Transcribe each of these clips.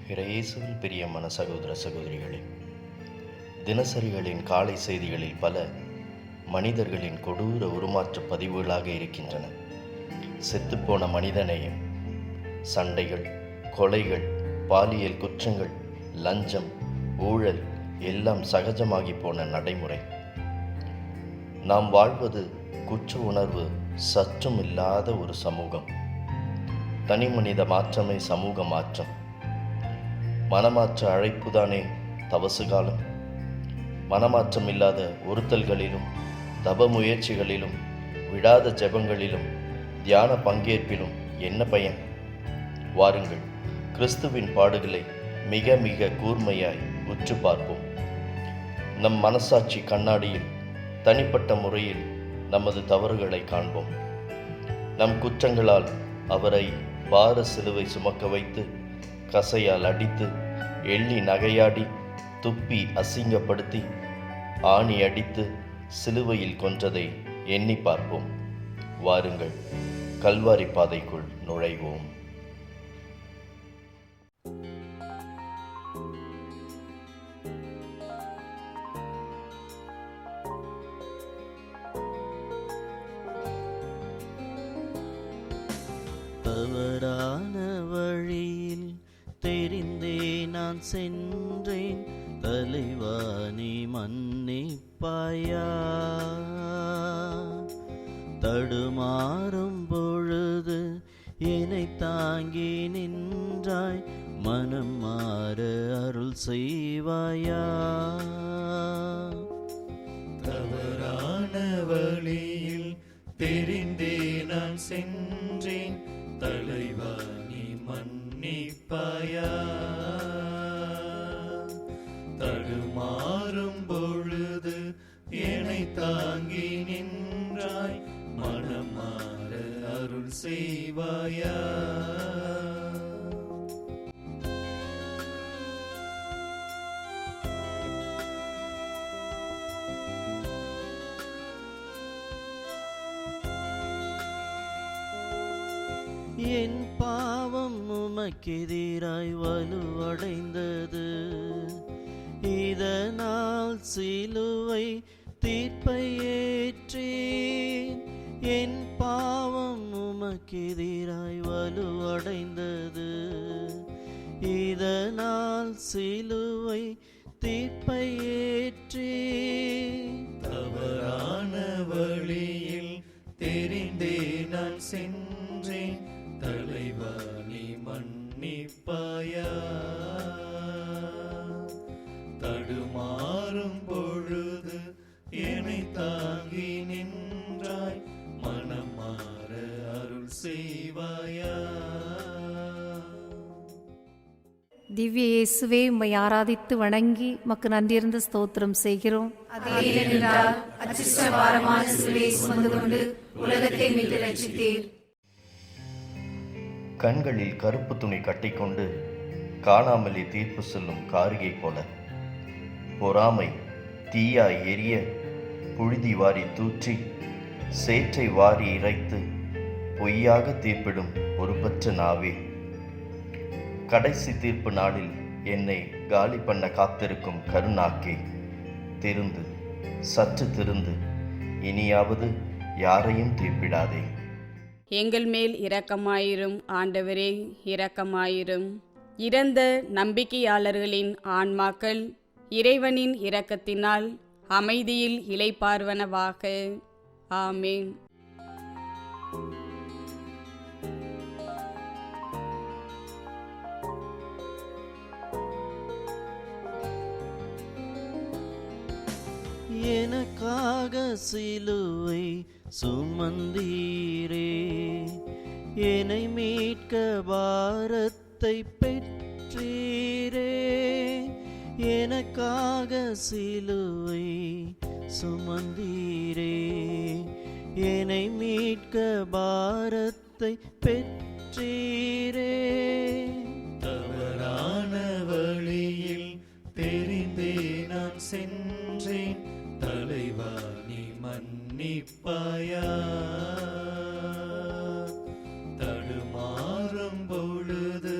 இயேசுவில் பிரியமான சகோதர சகோதரிகளே, தினசரிகளின் காலை செய்திகளில் பல மனிதர்களின் கொடூர உருமாற்ற பதிவுகளாக இருக்கின்றன. செத்துப்போன மனிதநேயம், சண்டைகள், கொலைகள், பாலியல் குற்றங்கள், லஞ்சம், ஊழல் எல்லாம் சகஜமாகி போன நடைமுறை. நாம் வாழ்வது குற்ற உணர்வு சற்றும் இல்லாத ஒரு சமூகம். தனி மனித மாற்றமே சமூக மாற்றம். மனமாற்ற அழைப்புதானே தவசு காலம். மனமாற்றம் இல்லாத ஒருத்தல்களிலும், தப முயற்சிகளிலும், விடாத ஜெபங்களிலும், தியான பங்கேற்பிலும் என்ன பயன்? வாருங்கள், கிறிஸ்துவின் பாடுகளை மிக மிக கூர்மையாய் உற்று பார்ப்போம். நம் மனசாட்சி கண்ணாடியில் தனிப்பட்ட முறையில் நமது தவறுகளை காண்போம். நம் குற்றங்களால் அவரை பார சிலுவை சுமக்க வைத்து, கசையால் அடித்து, எள்ளி நகையாடி, துப்பி அசிங்கப்படுத்தி, ஆணி அடித்து சிலுவையில் கொன்றதை எண்ணி பார்ப்போம். வாருங்கள், கல்வாரி பாதைக்குள் நுழைவோம். தவறான வழியில் தெரிந்தே நான் சென்றேன், தலைவா நீ மன்னிப்பாயா? தடுமாறும் பொழுது என்னை தாங்கி நின்றாய், மனம் மாற அருள் செய்வாயா? தவறான வழியில் தெரிந்தே நான் சென்றேன், தலைவா நீ மன்னிப்பாயா? தடுமாறும் பொழுது என்னை தாங்கி நின்றாய், மனம் மாற அருள் செய்வாயா? என் பாவம் உமக்கெதிராய் வலுவடைந்தது, இதனால் சிலுவை தீர்ப்பை ஏற்றேன். என் பாவம் உமக்கெதிராய் வலுவடைந்தது, இதனால் சிலுவை தீர்ப்பை ஏற்றேன். தவறான வழியில் தெரிந்தே நான் சென்றேன், தலைவா நீ மன்னிப்பாயா? தடுமாறும் பொழுது என்னை தாங்கி நின்றாய், மனம் மாற அருள் செய்வாயா? திவ்ய இயேசுவே, உம்மை ஆராதித்து வணங்கி உமக்கு நன்றியிருந்த ஸ்தோத்திரம் செய்கிறோம். கண்களில் கருப்பு துணி கட்டிக்கொண்டு காணாமலே தீர்ப்பு சொல்லும் காரிகை போல, பொறாமை தீயாய் எரிய புழுதி வாரி தூற்றி, சேற்றை வாரி இறைத்து பொய்யாக தீர்ப்பிடும் பொறுப்பற்ற நாவே, கடைசி தீர்ப்பு நாளில் என்னை காலி பண்ண காத்திருக்கும் கருநாக்கே, திருந்து, சற்று திருந்து, இனியாவது யாரையும் தீர்ப்பிடாதே. எங்கள் மேல் இரக்கமாயிரும் ஆண்டவரே, இரக்கமாயிரும். இறந்த நம்பிக்கையாளர்களின் ஆன்மாக்கள் இறைவனின் இரக்கத்தினால் அமைதியில் இளைப்பார்வனவாக. ஆமேன். எனக்காக சிலுவை சுமந்தீரே, என்னை மீட்க பாரத்தை பெற்றீரே. எனக்காக சிலுவை சுமந்தீரே, என்னை மீட்க பாரத்தை பெற்றீரே. தவறான வழியில் தெரிந்தே நான் சென்றேன், தலைவா நீ மன்னிப்பாயா? தடுமாறும் பொழுது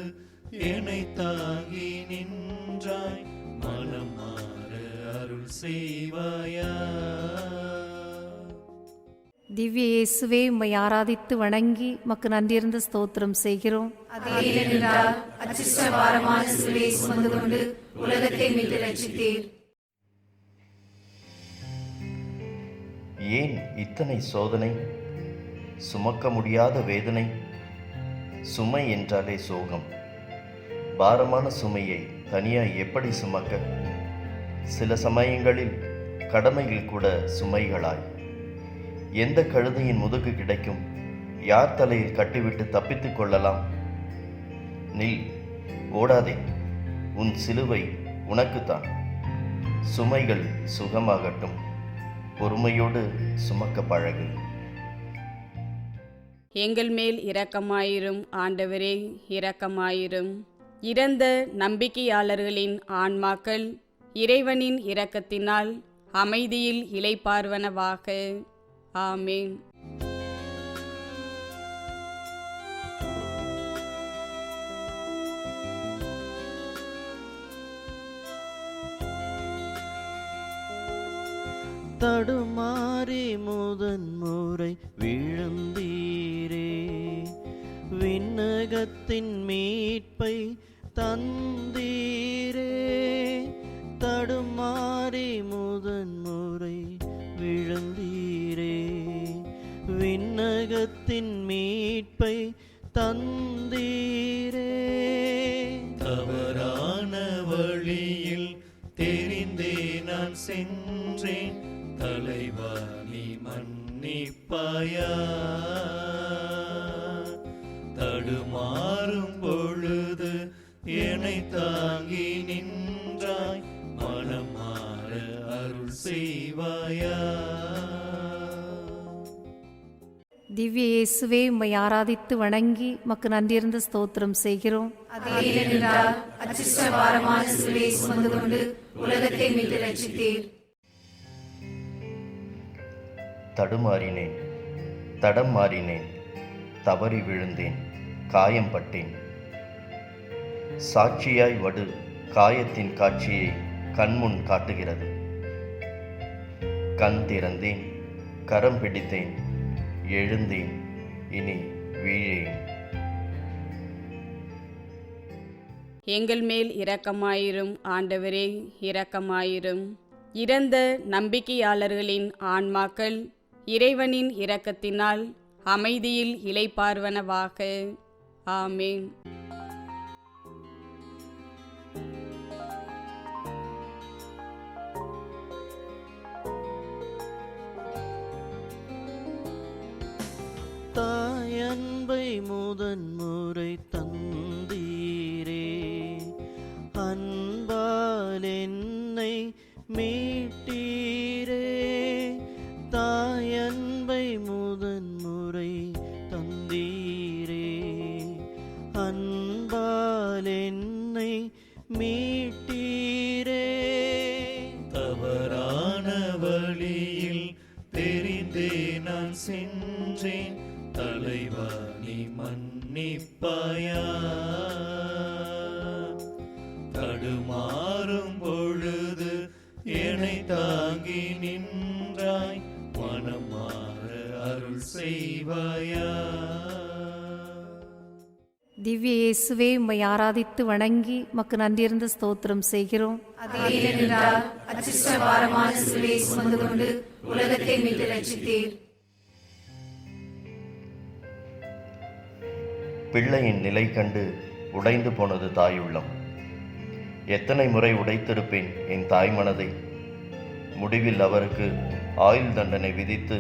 என்னை தாங்கி நின்றாய், மனம் மாற அருள் செய்வாயா. திவ்ய இயேசுவே, உம்மை ஆராதித்து வணங்கி மக்கு நன்றியிருந்த ஸ்தோத்திரம் செய்கிறோம். உலகத்தை மீட்டு ரட்சித்தீர். ஏன் இத்தனை சோதனை? சுமக்க முடியாத வேதனை. சுமை என்றாலே சோகம். பாரமான சுமையை தனியாய் எப்படி சுமக்க? சில சமயங்களில் கடமைகள் கூட சுமைகளாய். எந்த கழுதையின் முதுகு கிடைக்கும்? யார் தலையில் கட்டிவிட்டு தப்பித்துக் கொள்ளலாம்? நில், ஓடாதே. உன் சிலுவை உனக்குத்தான். சுமைகள் சுகமாகட்டும். பொறுமையோடு சுமக்க பழகு. எங்கள் மேல் இரக்கமாயிரும் ஆண்டவரே, இரக்கமாயிரும். இறந்த நம்பிக்கையாளர்களின் ஆன்மாக்கள் இறைவனின் இரக்கத்தினால் அமைதியில் இளைப்பார்வனவாக. ஆமேன். தடுமாறி முதன்முறை விழுந்தீரே, விண்ணகத்தின் மீட்பை தந்தீரே. தடுமாறி முதன்முறை விழுந்தீரே, விண்ணகத்தின் மீட்பை தந்தீரே. தவறான வழியில் தெரிந்தே நான் சென்றேன், தலைவா நீ மன்னிப்பாயா. தடுமாறும் பொழுது என்னை தாங்கி நின்றாய், மனம் மாற அருள் செய்வாயா. திவ்ய இயேசுவே, உம்மை ஆராதித்து வணங்கி மக்கு நன்றியிருந்த ஸ்தோத்திரம் செய்கிறோம். உலகத்தை மீட்டு ரட்சித்தீர். தடுமாறினேன், தடம் மாறினேன், தவறி விழுந்தேன், காயம் பட்டேன். சாட்சியாய் வடு காயத்தின் காட்சியை கண்முன் காட்டுகிறது. கண் திறந்தேன், கரம் பிடித்தேன், எழுந்தேன், இனி வீழேன். எங்கள் மேல் இரக்கமாயிரும் ஆண்டவரே, இரக்கமாயிரும். இறந்த நம்பிக்கையாளர்களின் ஆன்மாக்கள் இறைவனின் இரக்கத்தினால் அமைதியில் இளைப்பார்வனவாக. ஆமேன். தாயன்பை முதன்முறை தந்தீரே, அன்பால் என்னை மீட்டீரே. தாயன்பை முதன்முறை தந்தீரே, அன்பால் என்னை மீட்டீரே. தவறான வழியில் தெரிந்தே நான் சென்றேன், தலைவா நீ மன்னிப்பாயா. தடுமாறும் பொழுது என்னை தாங்கி நின்றாய், மனம் மாற அருள் செய்வாயா. திவ்ய இயேசுவே, உம்மை ஆராதித்து வணங்கி மக்கு நன்றியிருந்த ஸ்தோத்திரம் செய்கிறோம். உலகத்தை மீட்டு ரட்சித்தீர். பிள்ளையின் நிலை கண்டு உடைந்து போனது தாயுள்ளம். எத்தனை முறை உடைத்திருப்பேன் என் தாய் மனதை. முடிவில் அவருக்கு ஆயுள் தண்டனை விதித்து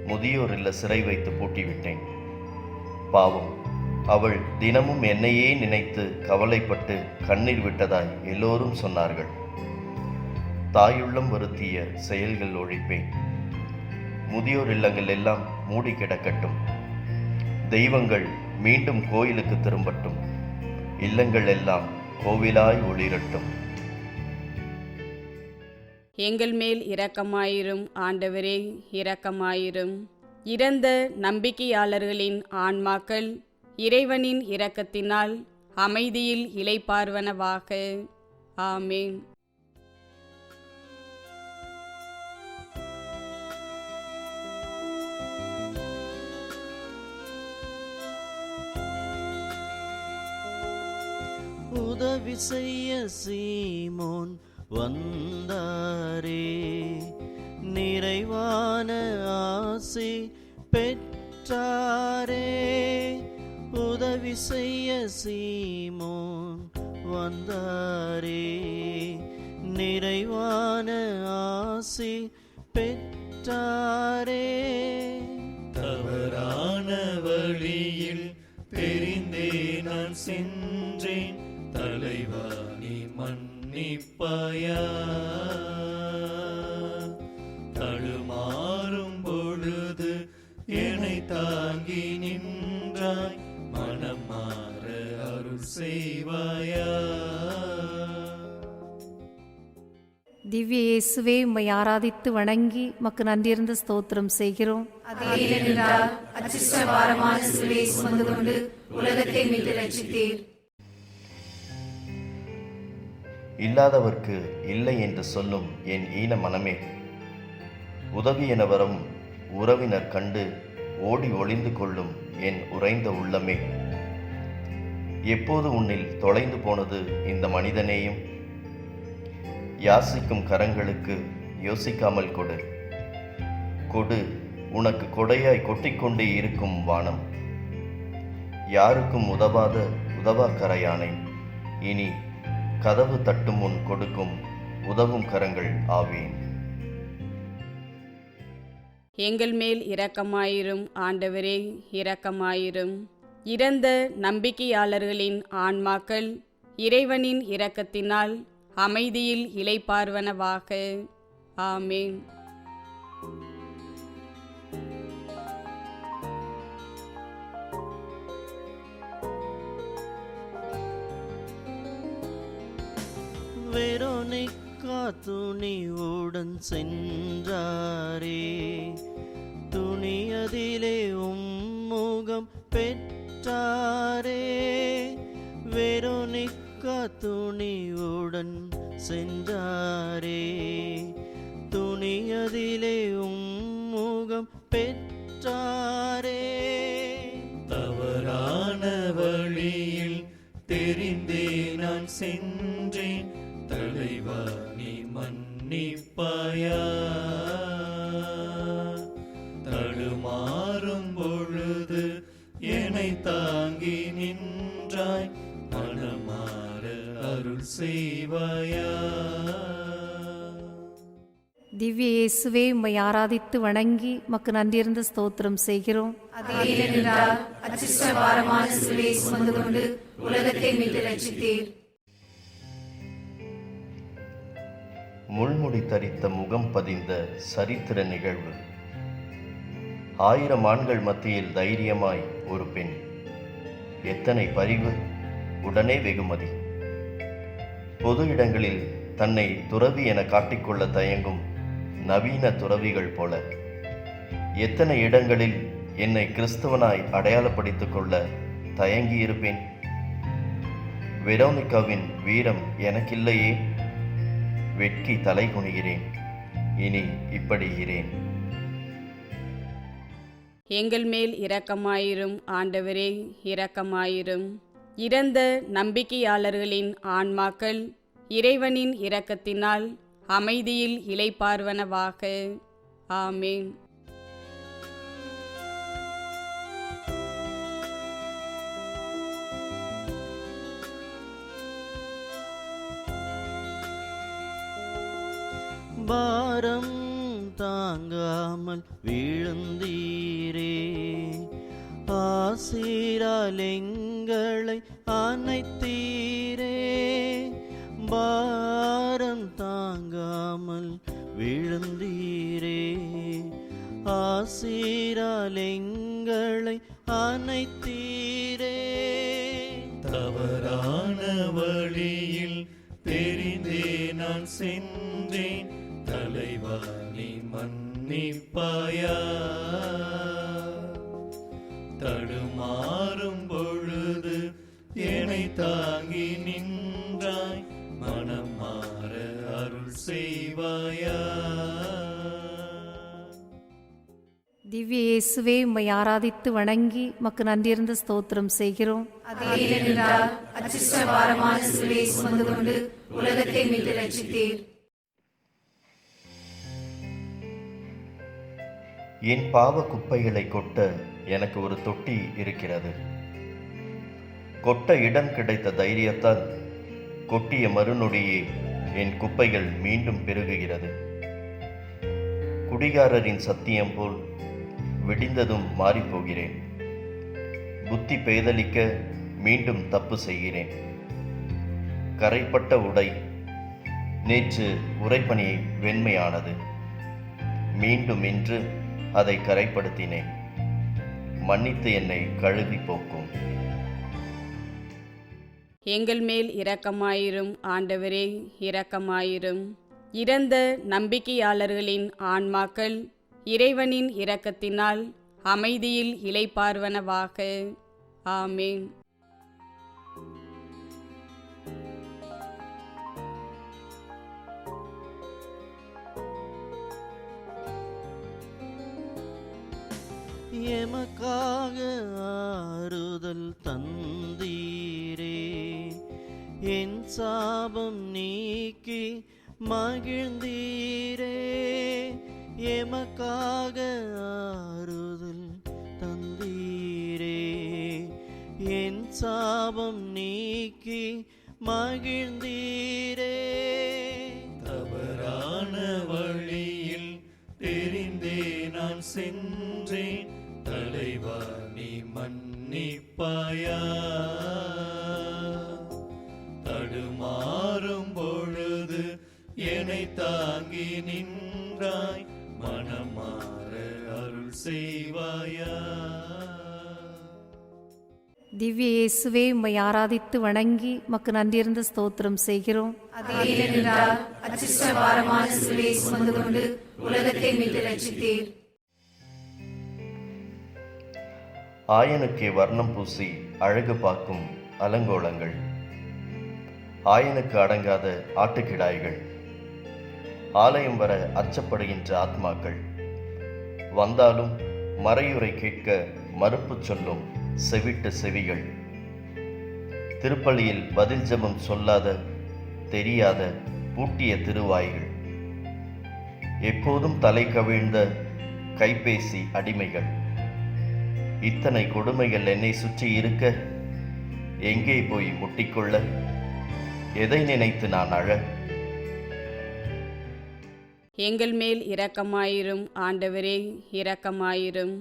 முதியோர் இல்ல சிறை வைத்து பூட்டிவிட்டேன். பாவம், அவள் தினமும் என்னையே நினைத்து கவலைப்பட்டு கண்ணீர் விட்டதாய் எல்லோரும் சொன்னார்கள். தாயுள்ளம் வருத்திய செயல்கள் ஒழிப்பேன். முதியோர் இல்லங்கள் எல்லாம் மூடி கிடக்கட்டும். தெய்வங்கள் மீண்டும் கோயிலுக்கு திரும்பட்டும். இல்லங்கள் எல்லாம் கோவிலாய் ஒளிரட்டும். எங்கள் மேல் இரக்கமாயிரும் ஆண்டவரே, இரக்கமாயிரும். இறந்த நம்பிக்கையாளர்களின் ஆன்மாக்கள் இறைவனின் இரக்கத்தினால் அமைதியில் இளைப்பார்வனவாக. ஆமேன். உதவி செய்ய சீமோன் வந்தாரே, நிறைவான ஆசி பெற்றாரே. உதவி செய்ய சீமோன் வந்தாரே, நிறைவான ஆசி பெற்றாரே. தவறான வழியில் தெரிந்தே நான் சென்றேன், தலைவா நீ மன்னிப்பாயா. தடுமாறும் பொழுது என்னை தாங்கி நின்றாய், மனம் மாற அருள் செய்வாயா. திவ்ய இயேசுவே, உம்மை ஆராதித்து வணங்கி மக்கு நன்றியிருந்த ஸ்தோத்திரம் செய்கிறோம். சுமந்து கொண்டு உலகத்தை மீட்டு ரட்சித்தீர். இல்லாதவர்க்கு இல்லை என்று சொல்லும் என் ஈன மனமே, உதவி என வரும் உறவினர் கண்டு ஓடி ஒளிந்து கொள்ளும் என் உறைந்த உள்ளமே, எப்போது உன்னில் தொலைந்து போனது இந்த மனிதனேயும். யாசிக்கும் கரங்களுக்கு யோசிக்காமல் கொடு, கொடு உனக்கு கொடையாய் கொட்டிக்கொண்டே இருக்கும் வானம். யாருக்கும் உதவாத உதவாக்கரையானை இனி கதவு தட்டும் முன் கொடுக்கும் உதவும் கரங்கள் ஆவேன். எங்கள் மேல் இரக்கமாயிரும் ஆண்டவரே, இரக்கமாயிரும். இறந்த நம்பிக்கையாளர்களின் ஆன்மாக்கள் இறைவனின் இரக்கத்தினால் அமைதியில் இளைப்பார்வனவாக. ஆமேன். வெரோனிக்கா துணிவுடன் சென்றாரே, துணியதிலே உம்முகம் பெற்றாரே. வெரோனிக்கா துணிவுடன் சென்றாரே, துணியதிலே உம்முகம் பெற்றாரே. தவறான வழியில் தெரிந்தே நான் சென்றேன், தலைவா நீ மன்னிப்பாயா. தடுமாறும் பொழுது என்னை தாங்கி நின்றாய், மனமாற அருள் செய்வாயா. திவ்ய இயேசுவே, உம்மை ஆராதித்து வணங்கி மக்கு நன்றியிருந்த ஸ்தோத்திரம் செய்கிறோம். சுமந்து கொண்டு உலகத்தை மீட்டு ரட்சித்தீர். முள்முடி தரித்த முகம் பதிந்த சரித்திர நிகழ்வு. 1000 ஆண்கள் மத்தியில் தைரியமாய் ஒரு பெண். எத்தனை பரிவு, உடனே வெகுமதி. பொது இடங்களில் தன்னை துறவி என காட்டிக்கொள்ள தயங்கும் நவீன துறவிகள் போல எத்தனை இடங்களில் என்னை கிறிஸ்தவனாய் அடையாளப்படுத்திக் கொள்ள தயங்கியிருப்பேன். வெரோனிக்காவின் வீரம் எனக்கில்லையே. வெட்கி தலை குனிகிறேன். இனி இப்படி இரேன். எங்கள் மேல் இரக்கமாயிரும் ஆண்டவரே, இரக்கமாயிரும். இறந்த நம்பிக்கையாளர்களின் ஆன்மாக்கள் இறைவனின் இரக்கத்தினால் அமைதியில் இளைப்பார்வனவாக. ஆமேன். பாரம் தாங்காமல் விழுந்தீரே, ஆசீரால் எங்களை அணைத்தீரே. பாரம் தாங்காமல் விழுந்தீரே, ஆசீரால் எங்களை அணைத்தீரே. தவறான வழியில் தெரிந்தே நான் சென்றேன், தலைவா நீ மன்னிப்பாயா. தடுமாறும் பொழுது என்னை நின்றாய் மனம் மாற அருள் செய்வாயா. திவ்ய இயேசுவே, உம்மை ஆராதித்து வணங்கி மக்கு நன்றியிருந்த ஸ்தோத்திரம் செய்கிறோம். உலகத்தை மீட்டு ரட்சித்தீர். என் பாவ குப்பைகளை கொட்ட எனக்கு ஒரு தொட்டி இருக்கிறது. கொட்ட இடம் கிடைத்த தைரியத்தால் கொட்டிய மறுநொடியே என் குப்பைகள் மீண்டும் பெருகுகிறது. குடிகாரரின் சத்தியம் போல் விடிந்ததும் மாறிப்போகிறேன். புத்தி பேதலிக்க மீண்டும் தப்பு செய்கிறேன். கரைப்பட்ட உடை நேற்று உறைபனி வெண்மையானது. மீண்டும் இன்று அதை கரைப்படுத்தினேன். மன்னித்து என்னை கழுவி போக்கும். எங்கள் மேல் இரக்கமாயிரும் ஆண்டவரே, இரக்கமாயிரும். இறந்த நம்பிக்கையாளர்களின் ஆன்மாக்கள் இறைவனின் இரக்கத்தினால் அமைதியில் இளைப்பார்வனவாக. ஆமேன். எமக்காக ஆறுதல் தந்தீரே, என் சாபம் நீக்கி மகிழ்ந்தீரே. எமக்காக ஆறுதல் தந்தீரே, என் சாபம் நீக்கி மகிழ்ந்தீரே. தவறான வழியில் தெரிந்தே நான் சென்றேன், தலைவா நீ மன்னிப்பாயா. தடுமாறும் பொழுது என்னை தாங்கி நின்றாய், மனமாற அருள் செய்வாயா. திவ்ய இயேசுவே, உம்மை ஆராதித்து வணங்கி மக்கு நன்றியிருந்த ஸ்தோத்திரம் செய்கிறோம். உலகத்தை மீட்டு ரட்சித்தீர். ஆயனுக்கே வர்ணம் பூசி அழகு பார்க்கும் அலங்கோலங்கள், ஆயனுக்கு அடங்காத ஆட்டுக்கிடாய்கள், ஆலயம் வர அச்சப்படுகின்ற ஆத்மாக்கள், வந்தாலும் மறையுரை கேட்க மறுப்பு சொல்லும் செவிட்டு செவிகள், திருப்பலியில் பதில் ஜெபம் சொல்லாத தெரியாத பூட்டிய திருவாய்கள், எப்போதும் தலை கவிழ்ந்த கைபேசி அடிமைகள், இத்தனை கொடுமைகள் என்னை சுற்றி இருக்க எங்கே போய் முட்டிக்கொள்ள? எதை நினைத்து நான் அழ? எங்கள் மேல் இரக்கமாயிரும் ஆண்டவரே, இரக்கமாயிரும்.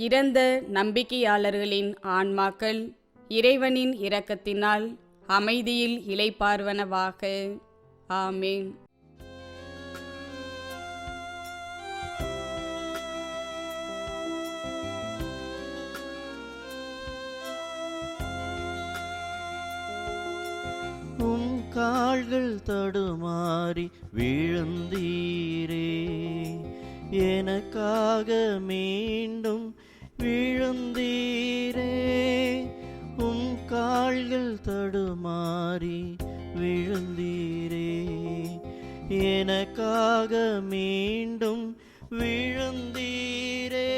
இறந்த நம்பிக்கையாளர்களின் ஆன்மாக்கள் இறைவனின் இரக்கத்தினால் அமைதியில் இளைப்பார்வனவாக. ஆமேன். உம் கால்கள் தடுமாறி விழுந்தீரே, எனக்காக மீண்டும் விழுந்தீரே. உம் கால்கள் தடுமாறி விழுந்தீரே, எனக்காக மீண்டும் விழுந்தீரே.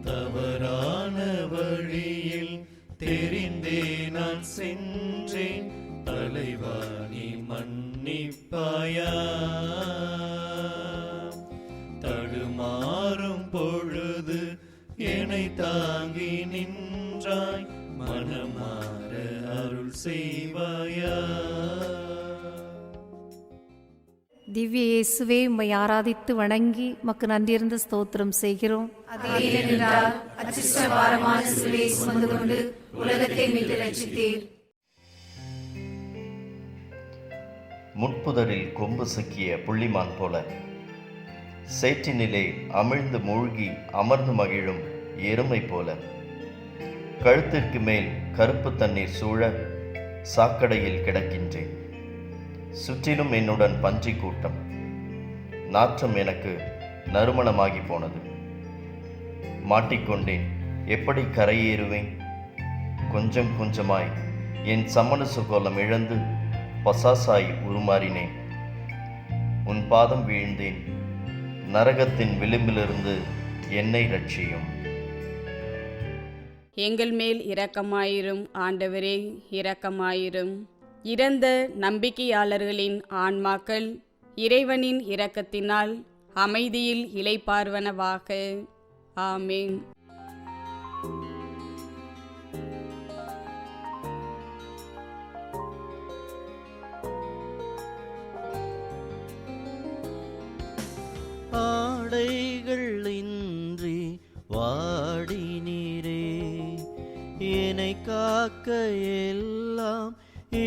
தவறான வழியில் தெரிந்தே நான் சென்றேன், தலைவா நீ மன்னிப்பாயா. தடுமாறும் பொழுது என்னை தாங்கி நின்றாய், மனமாற அருள் செய்வாயா. திவ்ய இயேசுவே, உம்மை ஆராதித்து வணங்கி மக்கு நன்றியிருந்த ஸ்தோத்திரம் செய்கிறோம். உலகத்தை மீட்டு ரட்சித்தீர். முட்புதரில் கொம்பு சிக்கிய புள்ளிமான் போல, சேற்றினிலே அமிழ்ந்து மூழ்கி அமர்ந்து மகிழும் எருமை போல, கழுத்திற்கு மேல் கருப்பு தண்ணீர் சூழ சாக்கடையில் கிடக்கின்றேன். சுற்றிலும் என்னுடன் பன்றி கூட்டம். நாற்றம் எனக்கு நறுமணமாகி போனது. மாட்டிக்கொண்டேன். எப்படி கரையேறுவேன்? கொஞ்சம் கொஞ்சமாய் என் சமண சுகோலம் இழந்து பசாசாய் உருமாறினேன். உன் பாதம் வீழ்ந்தேன். நரகத்தின் விளிம்பிலிருந்து என்னை ரட்சியும். எங்கள் மேல் இரக்கமாயிரும் ஆண்டவரே, இரக்கமாயிரும். இறந்த நம்பிக்கையாளர்களின் ஆன்மாக்கள் இறைவனின் இரக்கத்தினால் அமைதியில் இளைப்பார்வனவாக. ஆமேன். ஆடைகள் இன்றி வாடினீரே, என்னை காக்க எல்லாம்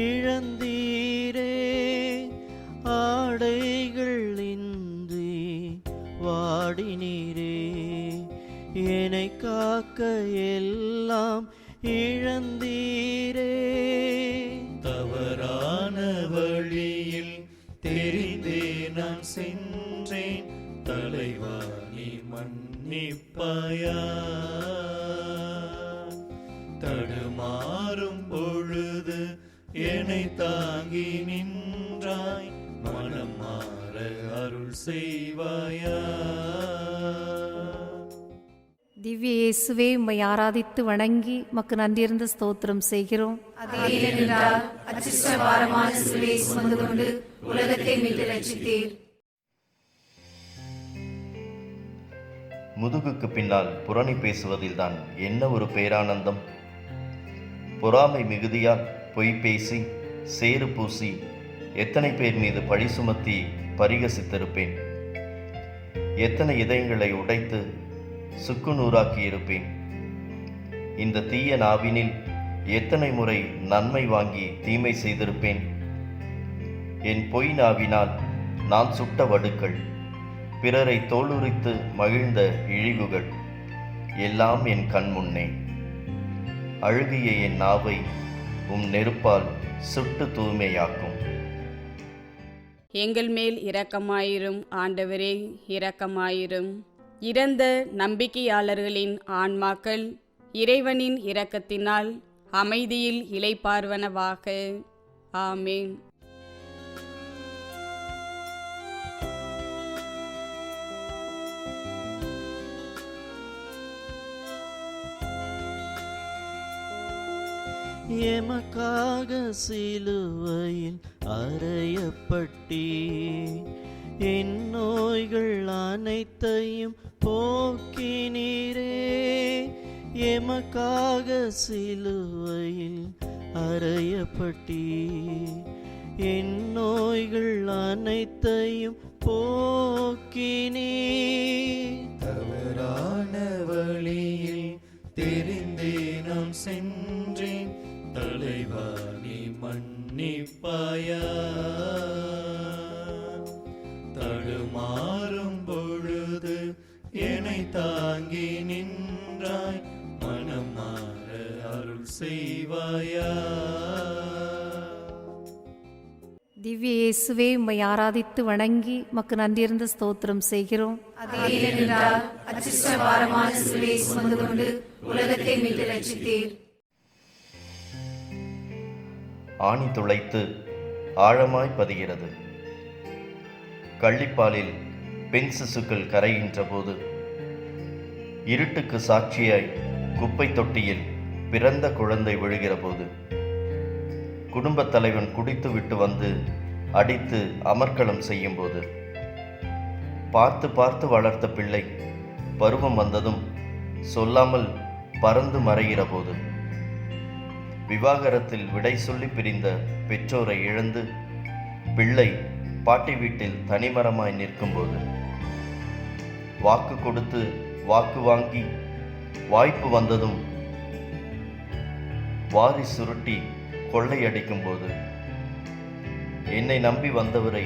இழந்தீரே. ஆடைகள் இன்றி வாடினீரே, என்னை காக்க எல்லாம் இழந்தீரே. தவறான வழியில் தெரிந்தே நான் சென்றேன், தலைவா நீ மன்னிப்பாயா. தடுமாறும் பொழுது என்னை தாங்கி நின்றாய், மனம் மாற அருள் செய்வாயா. திவ்ய இயேசுவே, உம்மை ஆராதித்து வணங்கி மக்கு நன்றியிருந்த ஸ்தோத்திரம் செய்கிறோம். ஏனென்றால் அச்சிஷ்ட பாரமான சிலுவையை சுமந்து கொண்டு உலகத்தை மீட்டு ரட்சித்தீர். முதுகுக்கு பின்னால் புரணி பேசுவதில்தான் என்ன ஒரு பேரானந்தம்! பொறாமை மிகுதியால் பொய் பேசி சேறு பூசி எத்தனை பேர் மீது பழி சுமத்தி பரிகசித்திருப்பேன். எத்தனை இதயங்களை உடைத்து சுக்குநூறாக்கி இருப்பேன். இந்த தீய நாவினில் எத்தனை முறை நன்மை வாங்கி தீமை செய்திருப்பேன். என் பொய் நாவினால் நான் சுட்ட வடுக்கள், பிறரை தோலுரித்து மகிழ்ந்த இழிவுகள் எல்லாம் என் கண் முன்னே. அழுகிய என் நாவை உம் நெருப்பால் சுட்டு தூய்மையாக்கும். எங்கள் மேல் இரக்கமாயிரும் ஆண்டவரே, இரக்கமாயிரும். இறந்த நம்பிக்கையாளர்களின் ஆன்மாக்கள் இறைவனின் இரக்கத்தினால் அமைதியில் இளைப்பார்வனவாக. ஆமேன். எமக்காக சிலுவையில் அறையப்பட்டீ, என் நோய்கள் அனைத்தையும் போக்கினீரே. எமக்காக சிலுவையில் அறையப்பட்டீ, என் நோய்கள் அனைத்தையும் போக்கினீர். தவறான வழியில் தெரிந்தே நான் சென்றேன், தலைவா நீ மன்னிப்பாயா. தடுமாறும் பொழுது என்னை தாங்கி நின்றாய், மனம் மாற அருள் செய்வாயா. திவ்ய இயேசுவே, உம்மை ஆராதித்து வணங்கி மக்கு நன்றியிருந்த ஸ்தோத்திரம் செய்கிறோம். ஏனென்றால் அச்சிஷ்ட பாரமான சிலுவையை சுமந்து கொண்டு உலகத்தை மீட்டு ரட்சித்தீர். ஆணி துளைத்து ஆழமாய் பதிகிறது. கள்ளிப்பாலில் பெண் சிசுக்கள் கரைகின்ற போது, இருட்டுக்கு சாட்சியாய் குப்பை தொட்டியில் பிறந்த குழந்தை விழுகிற போது, குடும்பத் தலைவன் குடித்து விட்டு வந்து அடித்து அமர்க்களம் செய்யும் போது, பார்த்து பார்த்து வளர்த்த பிள்ளை பருவம் வந்ததும் சொல்லாமல் பறந்து மறைகிற போது, விவாகரத்தில் விடை சொல்லி பிரிந்த பெற்றோரை இழந்து பிள்ளை பாட்டி வீட்டில் தனிமரமாய் நிற்கும்போது, வாக்கு கொடுத்து வாக்கு வாங்கி வாய்ப்பு வந்ததும் வாரி சுருட்டி கொள்ளையடிக்கும் போது, என்னை நம்பி வந்தவரை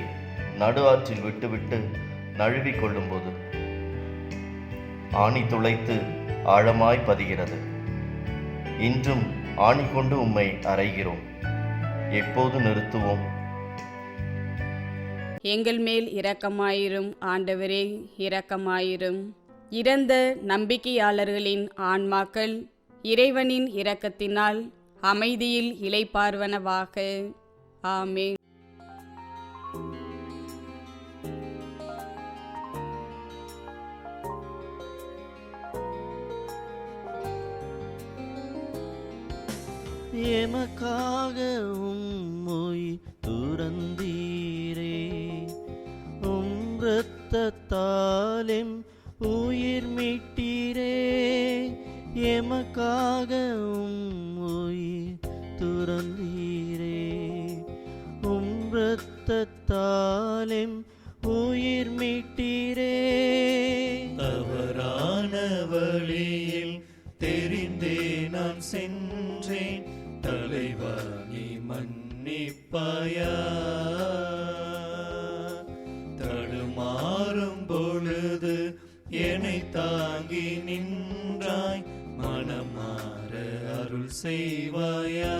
நடு ஆற்றில் விட்டுவிட்டு நழுவிக் கொள்ளும் போது, ஆணி துளைத்து ஆழமாய் பதிகிறது. இன்றும் ஆணி கொண்டு உம்மை அறைகிறோம். எப்போது நிறுத்துவோம்? எங்கள் மேல் இரக்கமாயிரும் ஆண்டவரே, இரக்கமாயிரும். இறந்த நம்பிக்கையாளர்களின் ஆன்மாக்கள் இறைவனின் இரக்கத்தினால் அமைதியில் இளைப்பார்வனவாக. ஆமென். எமக்காக உம்முய் துறந்தீரே, உம் இரத்தத்தாலும் உயிர் மீட்டீரே. எமக்காக உம்முய் துறந்தீரே, உம் இரத்தத்தாலும் உயிர் மீட்டீரே. தவறான வழியில் தெரிந்தே நான் சென்றேன், தலைவா நீ மன்னிப்பாயா. தடுமாறும் பொழுது என்னை தாங்கி நின்றாய், மனம் மாற அருள் செய்வாயா.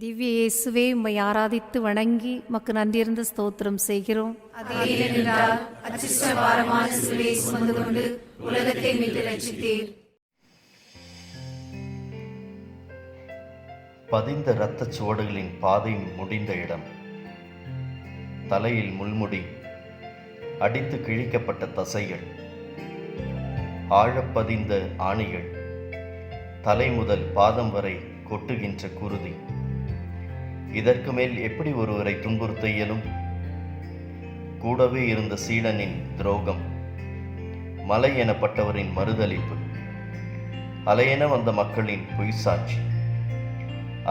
திவ்ய இயேசுவே, உம்மை ஆராதித்து வணங்கி மக்கு நன்றியிருந்த ஸ்தோத்திரம் செய்கிறோம். அது ஏனென்றால் அச்சிஷ்ட பாரமான சிலுவையை சுமந்து கொண்டு உலகத்தை மீட்டு ரட்சித்தீர். பதிந்த இரத்தச் சுவடுகளின் பாதை முடிந்த இடம், தலையில் முள்முடி, அடித்து கிழிக்கப்பட்ட தசைகள், ஆழப்பதிந்த ஆணிகள், தலை முதல் பாதம் வரை கொட்டுகின்ற குருதி. இதற்கு மேல் எப்படி ஒருவரை துன்புறுத்த இயலும்? கூடவே இருந்த சீடனின் துரோகம், மலை எனப்பட்டவரின் மறுதலிப்பு, அலையென வந்த மக்களின் பொய்சாட்சி,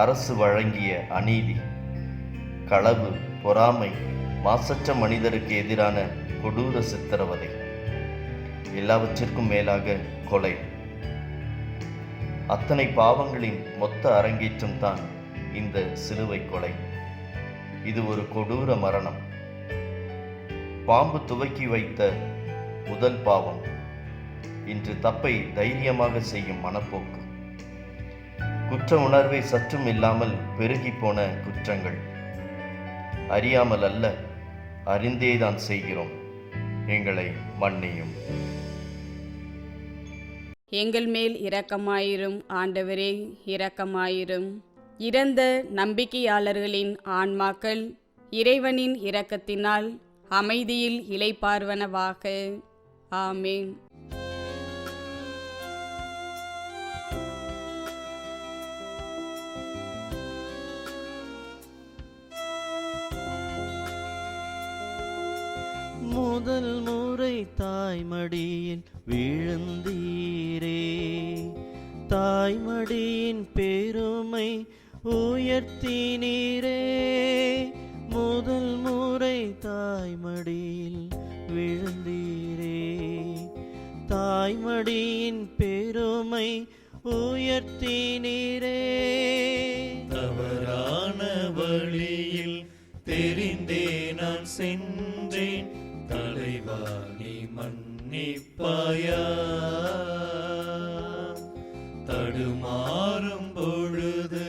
அரசு வழங்கிய அநீதி, களவு, பொறாமை, மாசற்ற மனிதருக்கு எதிரான கொடூர சித்திரவதை, எல்லாவற்றிற்கும் மேலாக கொலை. அத்தனை பாவங்களின் மொத்த அரங்கேற்றம் தான் இந்த சிலுவை கொலை. இது ஒரு கொடூர மரணம். பாம்பு துவக்கி வைத்த முதல் பாவம், இன்று தப்பை தைரியமாக செய்யும் மனப்போக்கு, குற்ற உணர்வை சற்றும் இல்லாமல் பெருகி போன குற்றங்கள். அறியாமல் அல்ல, அறிந்தேதான் செய்கிறோம், எங்களை மன்னியும். எங்கள் மேல் இரக்கமாயிரும் ஆண்டவரே, இரக்கமாயிரும். இறந்த நம்பிக்கையாளர்களின் ஆன்மாக்கள் இறைவனின் இரக்கத்தினால் அமைதியில் இளைப்பார்வனவாக. ஆமென். முதல் முறை தாய்மடியில் விழுந்தீரே, தாய்மடியின் பெருமை உயர்த்தினீரே. முதல் முறை தாய்மடியில் விழுந்தீரே, தாய்மடியின் பெருமை உயர்த்தினீரே. தவறான வழியில் தெரிந்தே நான் சென்றேன், தலைவா நீ மன்னிப்பாயா. தடுமாறும் பொழுது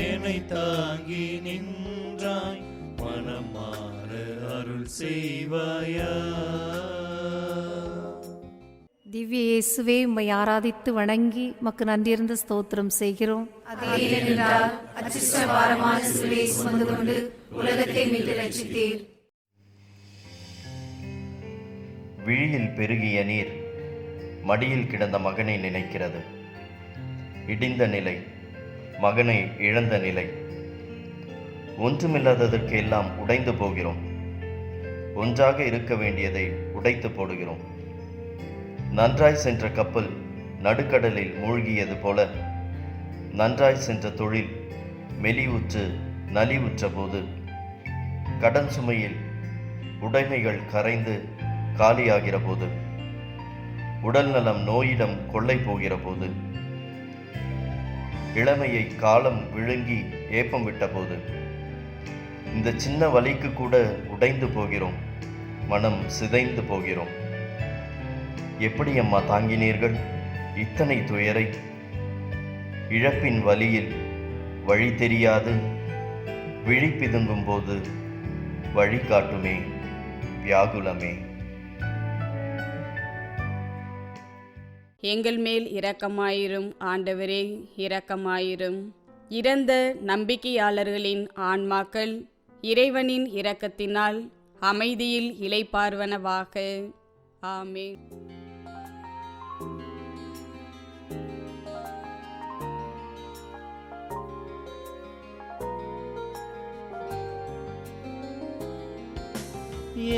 என்னை தாங்கி நின்றாய், மனம் மாற அருள் செய்வாயா. திவ்ய இயேசுவே, உம்மை ஆராதித்து வணங்கி மக்கு நன்றியிருந்த ஸ்தோத்திரம் செய்கிறோம். அது ஏனென்றால் அச்சிஷ்ட பாரமான சிலுவையை சுமந்து கொண்டு உலகத்தை மீட்டு ரட்சித்தீர். விழியில் பெருகிய நீர் மடியில் கிடந்த மகனை நினைக்கிறது. இடிந்த நிலை, மகனை இழந்த நிலை. ஒன்றுமில்லாததற்கு எல்லாம் உடைந்து போகிறோம். ஒன்றாக இருக்க வேண்டியதை உடைத்து போடுகிறோம். நன்றாய் சென்ற கப்பல் நடுக்கடலில் மூழ்கியது போல, நன்றாய் சென்ற தொழில் மெலிவுற்று நலிவுற்ற போது, கடன் சுமையில் உடைமைகள் கரைந்து காலியாகிற போது, உடல் நலம் நோயிடம் கொள்ளை போகிற போது, இளமையை காலம் விழுங்கி ஏப்பம் விட்ட போது, இந்த சின்ன வலிக்கு கூட உடைந்து போகிறோம், மனம் சிதைந்து போகிறோம். எப்படி அம்மா தாங்கினீர்கள் இத்தனை துயரை? இழப்பின் வலியில் வழி தெரியாது விழி பிதுங்கும் போது வழிகாட்டுமே வியாகுலமே. எங்கள் மேல் இரக்கமாயிரும் ஆண்டவரே, இரக்கமாயிரும். இறந்த நம்பிக்கையாளர்களின் ஆன்மாக்கள் இறைவனின் இரக்கத்தினால் அமைதியில் இளைப்பார்வனவாக. ஆமென்.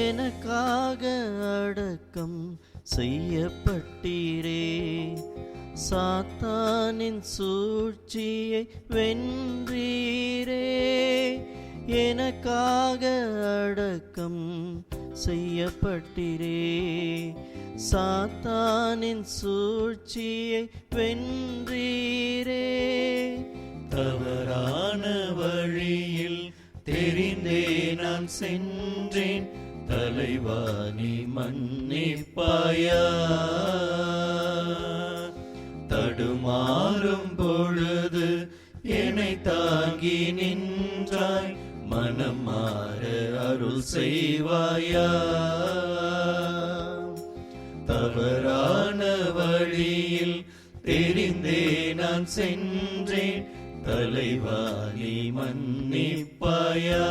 எனக்காக அடக்கம் செய்யப்பட்டீரே, சாத்தானின் சூழ்ச்சியை வென்றீரே. எனக்காக அடக்கம் செய்யப்பட்டீரே, சாத்தானின் சூழ்ச்சியை வென்றீரே. தவறான வழியில் தெரிந்தே நான் சென்றேன், தலைவா நீ மன்னிப்பாயா. தடுமாறும் பொழுது என்னை தாங்கி நின்றாய், மனம் மாற அருள் செய்வாயா. தவறான வழியில் தெரிந்தே நான் சென்றேன், தலைவா நீ மன்னிப்பாயா.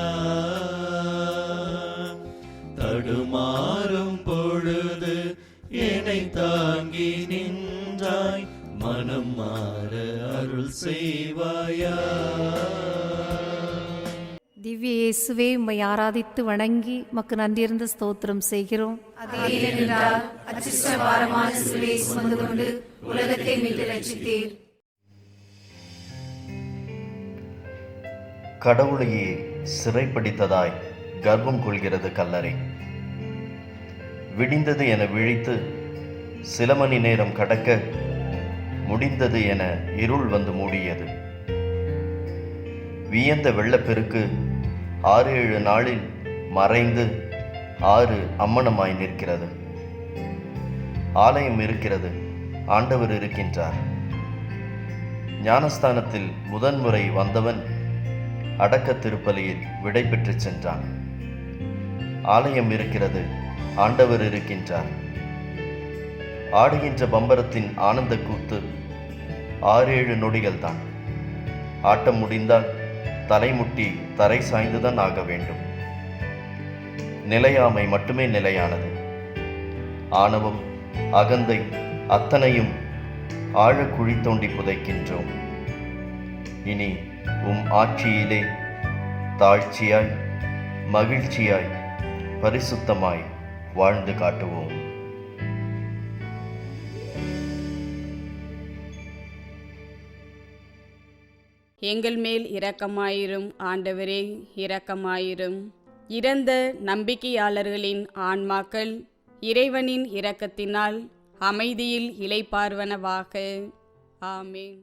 தடுமாறும் பொழுது என்னை தாங்கி நின்றாய், மனம் மாற அருள் செய்வாயா. திவ்ய இயேசுவே, உம்மை ஆராதித்து வணங்கி மக்கு நன்றியிருந்த ஸ்தோத்திரம் செய்கிறோம். அது ஏனென்றால் அச்சிஷ்ட பாரமான சிலுவையை சுமந்து கொண்டு உலகத்தை மீட்டு ரட்சித்தீர். கடவுளையே சிறைப்பிடித்ததாய் கர்வம் கொள்கிறது கல்லறை. விடிந்தது என விழித்து சில மணி நேரம் கடக்க முடிந்தது என இருள் வந்து மூடியது. வியந்த வெள்ளப்பெருக்கு 6-7 நாளில் மறைந்து ஆறு அம்மனமாய் நிற்கிறது. ஆலயம் இருக்கிறது, ஆண்டவர் இருக்கின்றார். ஞானஸ்தானத்தில் முதன்முறை வந்தவன் அடக்க திருப்பலியில் விடை பெற்று சென்றான். ஆலயம் இருக்கிறது, ஆண்டவர் இருக்கின்றார். ஆடுகின்ற பம்பரத்தின் ஆனந்த கூத்து 6-7 நொடிகள் தான். ஆட்டம் முடிந்தால் தலைமுட்டி தரை சாய்ந்துதான் ஆக வேண்டும். நிலையாமை மட்டுமே நிலையானது. ஆணவம், அகந்தை அத்தனையும் ஆழ குழி தோண்டி புதைக்கின்றோம். இனி உம் ஆட்சியிலே தாழ்ச்சியாய் மகிழ்ச்சியாய் பரிசுத்தமாய் வாழ்ந்து காட்டுவோம். எங்கள் மேல் இரக்கமாயிரும் ஆண்டவரே, இரக்கமாயிரும். இறந்த நம்பிக்கையாளர்களின் ஆன்மாக்கள் இறைவனின் இரக்கத்தினால் அமைதியில் இளைப்பார்வனவாக. ஆமென்.